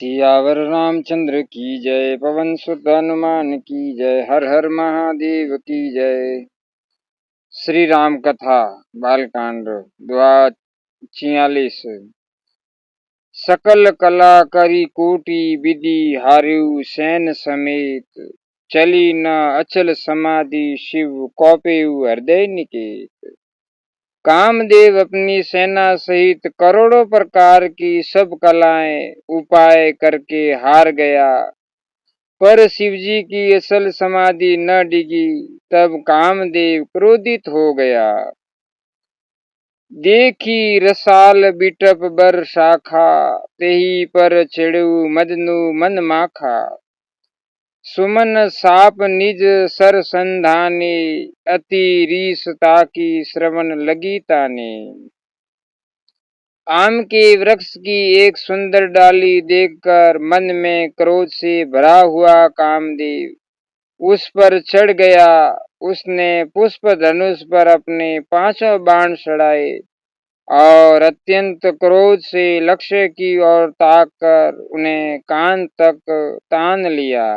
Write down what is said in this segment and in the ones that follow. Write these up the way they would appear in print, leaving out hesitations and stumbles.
सियावर रामचंद्र की जय। पवन सुत हनुमान की जय। हर हर महादेव की जय। श्री राम कथा बालकांड द्वा 46। सकल कला करी कोटि विधि हार्यु सैन समेत। चली न अचल समाधि शिव कौपेउ हृदय निकेत। कामदेव अपनी सेना सहित करोड़ों प्रकार की सब कलाएं उपाय करके हार गया, पर शिवजी की असल समाधि न डिगी। तब कामदेव क्रोधित हो गया। देखी रसाल बिटप बर शाखा, तेही पर चिड़ु मदनु मन माखा। सुमन साप निज सर संधाने, अति रीस ताकी श्रवण लगी ताने। आम के वृक्ष की एक सुंदर डाली देखकर मन में क्रोध से भरा हुआ कामदेव उस पर चढ़ गया। उसने पुष्प धनुष पर अपने 5 बाण चढ़ाए और अत्यंत क्रोध से लक्ष्य की ओर ताक कर उन्हें कान तक तान लिया।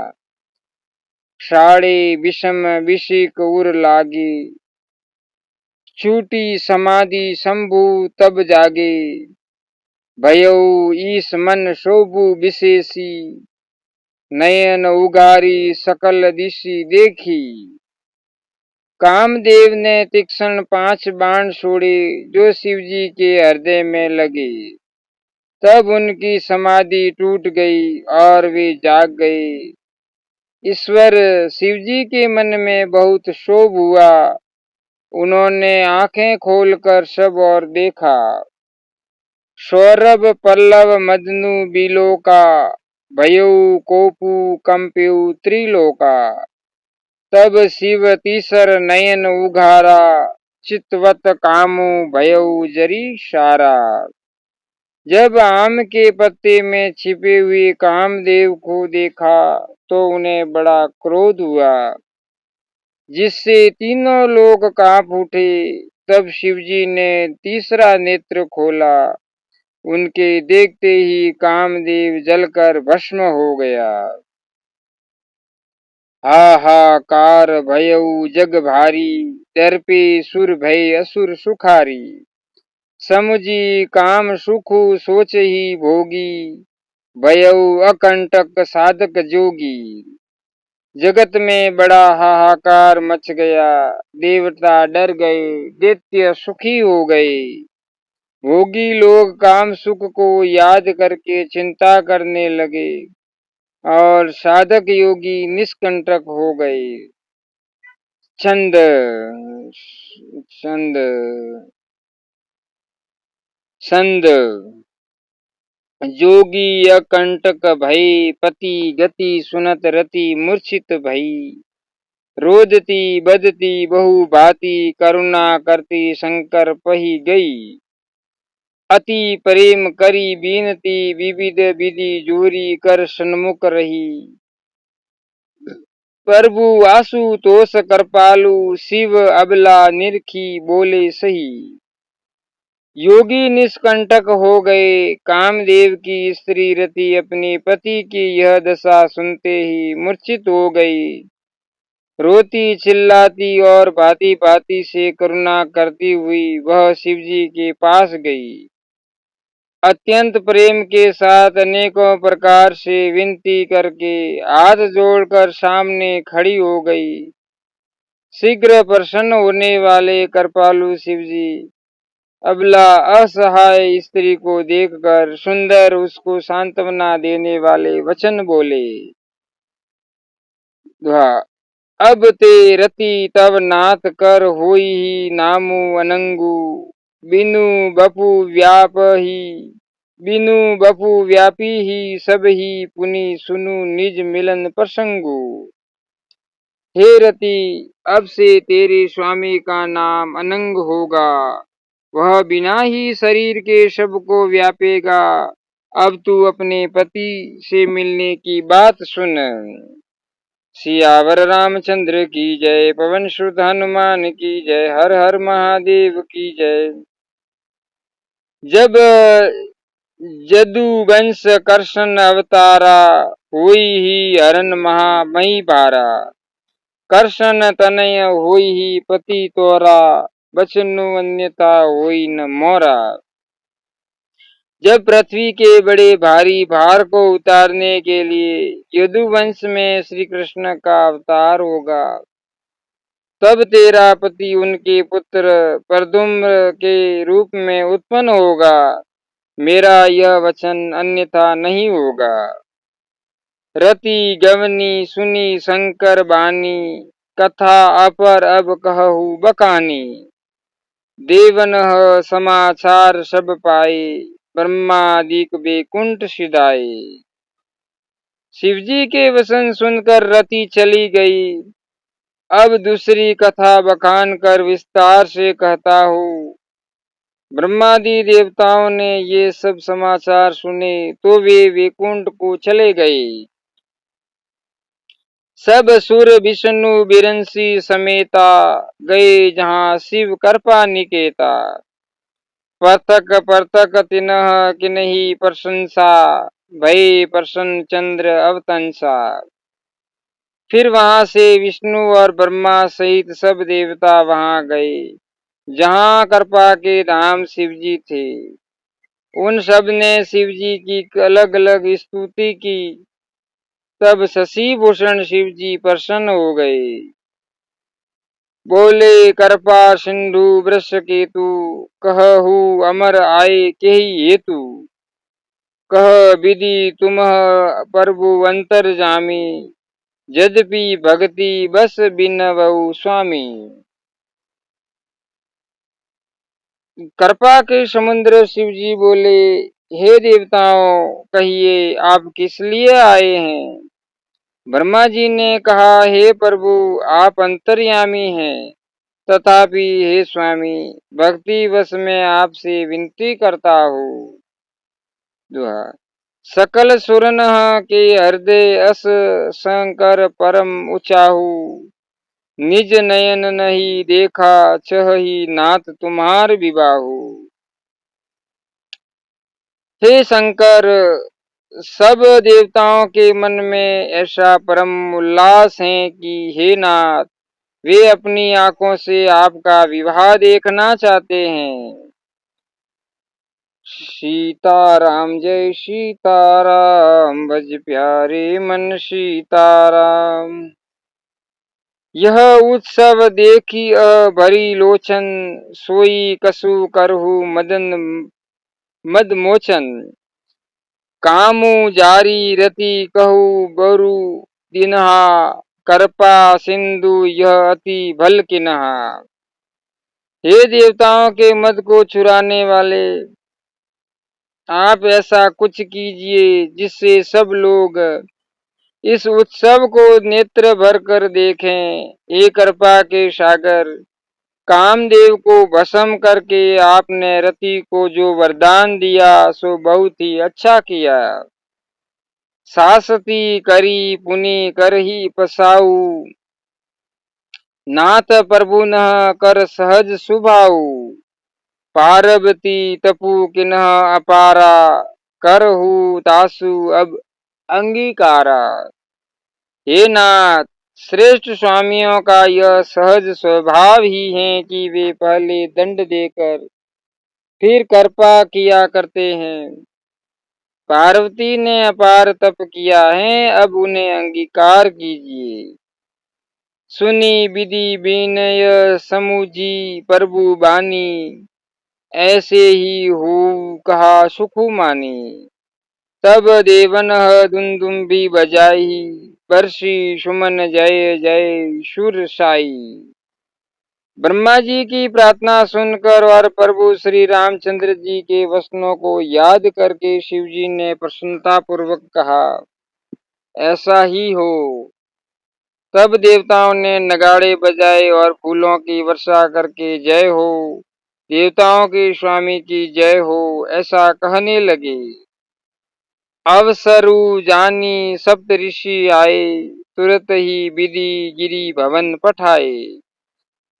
साड़े विषम विषिक उर लागी, छूटी समाधि शंभु तब जागे। भयउ ईस मन शोभु विशेषी, नयन उगारी सकल दिशि देखी। कामदेव ने तीक्ष्ण 5 बाण छोड़े जो शिवजी के हृदय में लगे। तब उनकी समाधि टूट गई और वे जाग गए। ईश्वर शिवजी के मन में बहुत क्षोभ हुआ। उन्होंने आंखें खोलकर सब और देखा। सौरभ पल्लव मदनु बिलोका, भयउ कोपु कंप्यु त्रिलोका। तब शिव तीसर नयन उघारा, चितवत कामु भयउ जरी सारा। जब आम के पत्ते में छिपे हुए कामदेव को देखा तो उन्हें बड़ा क्रोध हुआ, जिससे तीनों लोग कांप उठे। तब शिवजी ने तीसरा नेत्र खोला। उनके देखते ही कामदेव जलकर भस्म हो गया। हाहाकार भयउ जग भारी, दर्पे सुर भय असुर सुखारी। समुझी काम सुखु सोच ही भोगी, भयउ अकंटक साधक जोगी। जगत में बड़ा हाहाकार मच गया। देवता डर गए, दैत्य सुखी हो गए। भोगी लोग काम सुख को याद करके चिंता करने लगे और साधक योगी निष्कंटक हो गए। छंद छंद छंद जोगी अकंटक भई, पति गति सुनत रति मूर्छित भई। रोदती बदती बहु भांति, करुणा करती शंकर पही गई। अति प्रेम करी बीनती, विविध विधि जोरी कर सन्मुख रही। प्रभु आशुतोष कृपालु, शिव अबला निरखी बोले सही। योगी निष्कंटक हो गए। कामदेव की स्त्री रति अपने पति की यह दशा सुनते ही मूर्छित हो गई। रोती चिल्लाती और भांति भांति से करुणा करती हुई वह शिवजी के पास गई। अत्यंत प्रेम के साथ अनेकों प्रकार से विनती करके हाथ जोड़कर सामने खड़ी हो गई। शीघ्र प्रसन्न होने वाले कृपालु शिवजी अबला असहाय स्त्री को देखकर सुंदर उसको सांत्वना देने वाले वचन बोले। अब ते रति तब नाथ कर होई ही नामु अनंगु। बिनु बपु व्याप ही बिनु बपु व्यापी ही सब ही पुनि सुनु निज मिलन प्रसंगु। हे रति, अब से तेरे स्वामी का नाम अनंग होगा। वह बिना ही शरीर के सबको व्यापेगा। अब तू अपने पति से मिलने की बात सुन। सियावर रामचंद्र की जय। पवन सुत हनुमान की जय। हर हर महादेव की जय। जब जदु वंश कर्षण अवतारा, हुई ही हरन महामही भारा। कर्षण तनय हुई ही पति तोरा, बचनु अन्यथा हुई न मोरा। जब पृथ्वी के बड़े भारी भार को उतारने के लिए यदुवंश में श्री कृष्ण का अवतार होगा, तब तेरा पति उनके पुत्र प्रद्युम्न के रूप में उत्पन्न होगा। मेरा यह वचन अन्यथा नहीं होगा। रति गवनी सुनी शंकर बानी, कथा अपर अब कहूँ बकानी। देवन समाचार सब पाए, ब्रह्मादिक बेकुंठ सिधाए। शिवजी के वचन सुनकर रति चली गई। अब दूसरी कथा बखान कर विस्तार से कहता हूँ। ब्रह्मादि देवताओं ने ये सब समाचार सुने तो वे वैकुंठ को चले गए। सब सुर विष्णु बिरंसी समेता, गए जहाँ शिव कृपा निकेता। पृथक पृथक तिनह किन्ही प्रशंसा, भय प्रसन्न चंद्र अवतंसा। फिर वहां से विष्णु और ब्रह्मा सहित सब देवता वहां गए जहाँ कृपा के धाम शिवजी थे। उन सब ने शिवजी की अलग अलग स्तुति की। तब शशि भूषण शिवजी प्रसन्न हो गए। बोले कृपा सिंधु वृष केतु, कहहु अमर आए के हेतु। कह विधि तुम प्रभु अंतर जामी, यद्यपि भक्ति बस बिनवऊ स्वामी। कृपा के समुद्र शिवजी बोले, हे देवताओं, कहिए आप किस लिए आए हैं। ब्रह्मा जी ने कहा, हे प्रभु, आप अंतर्यामी हैं, तथापि हे स्वामी, भक्ति वश में आपसे विनती करता हूँ। दोहा। सकल सुरन के हृदय अस शंकर परम उचाहू, निज नयन नहीं देखा छही नाथ तुम्हार विबाहू। हे शंकर, सब देवताओं के मन में ऐसा परम उल्लास है कि हे नाथ, वे अपनी आंखों से आपका विवाह देखना चाहते हैं। सीताराम जय सीताराम, भज प्यारे मन सीताराम। यह उत्सव देखी भरी लोचन, सोई कसु करहु मदन मद मोचन। कामु जारी रति कहु बरु दिनहा, कृपा सिंधु यह अति भल किनहा। हे देवताओं के मद को चुराने वाले, आप ऐसा कुछ कीजिए जिससे सब लोग इस उत्सव को नेत्र भर कर देखें। हे कृपा के सागर, कामदेव को भस्म करके आपने रति को जो वरदान दिया सो बहुत ही अच्छा किया। सासती करी पुनि कर ही पसाऊ, नाथ प्रभु न कर सहज सुभाऊ। पार्वती तपु किन्ह अपारा, करहु तासु अब अंगीकारा। हे नाथ, श्रेष्ठ स्वामियों का यह सहज स्वभाव ही है कि वे पहले दंड देकर फिर कृपा किया करते हैं। पार्वती ने अपार तप किया है, अब उन्हें अंगीकार कीजिए। सुनी विधि विनय समुझी प्रभु बानी, ऐसे ही हो कहा सुखु मानी। तब देवन दुंदुम्बी बजाई, वर्षी सुमन जय जय सुर साई। ब्रह्मा जी की प्रार्थना सुनकर और प्रभु श्री रामचंद्र जी के वचनों को याद करके शिव जी ने प्रसन्नता पूर्वक कहा, ऐसा ही हो। तब देवताओं ने नगाड़े बजाए और फूलों की वर्षा करके जय हो, देवताओं के स्वामी की जय हो, ऐसा कहने लगे। अवसरु जानी सप्त ऋषि आए, तुरत ही विधि गिरी भवन पठाए।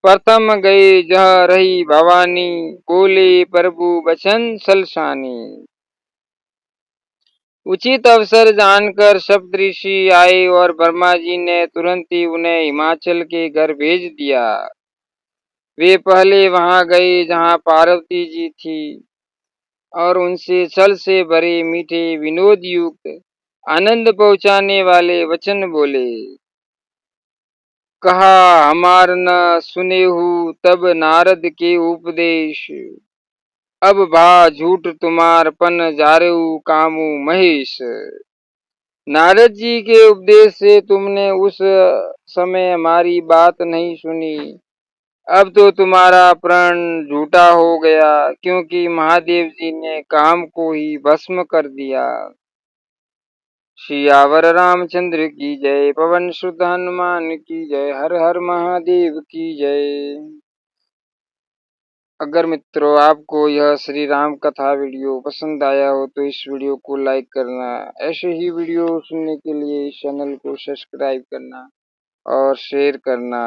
प्रथम गए जह रही भवानी, बोले प्रभु बचन सलसानी। उचित अवसर जानकर सप्तऋषि आए और ब्रह्मा जी ने तुरंत ही उन्हें हिमाचल के घर भेज दिया। वे पहले वहां गए जहां पार्वती जी थी और उनसे छल से भरे मीठे विनोद युक्त आनंद पहुंचाने वाले वचन बोले। कहा हमार न सुनेहु तब नारद के उपदेश, अब भा झूठ तुम्हार पन जारेऊ कामू महेश। नारद जी के उपदेश से तुमने उस समय हमारी बात नहीं सुनी, अब तो तुम्हारा प्रण झूठा हो गया, क्योंकि महादेव जी ने काम को ही भस्म कर दिया। सियावर रामचंद्र की जय, पवन सुत हनुमान की जय, हर हर महादेव की जय। अगर मित्रों आपको यह श्री राम कथा वीडियो पसंद आया हो तो इस वीडियो को लाइक करना, ऐसे ही वीडियो सुनने के लिए इस चैनल को सब्सक्राइब करना और शेयर करना।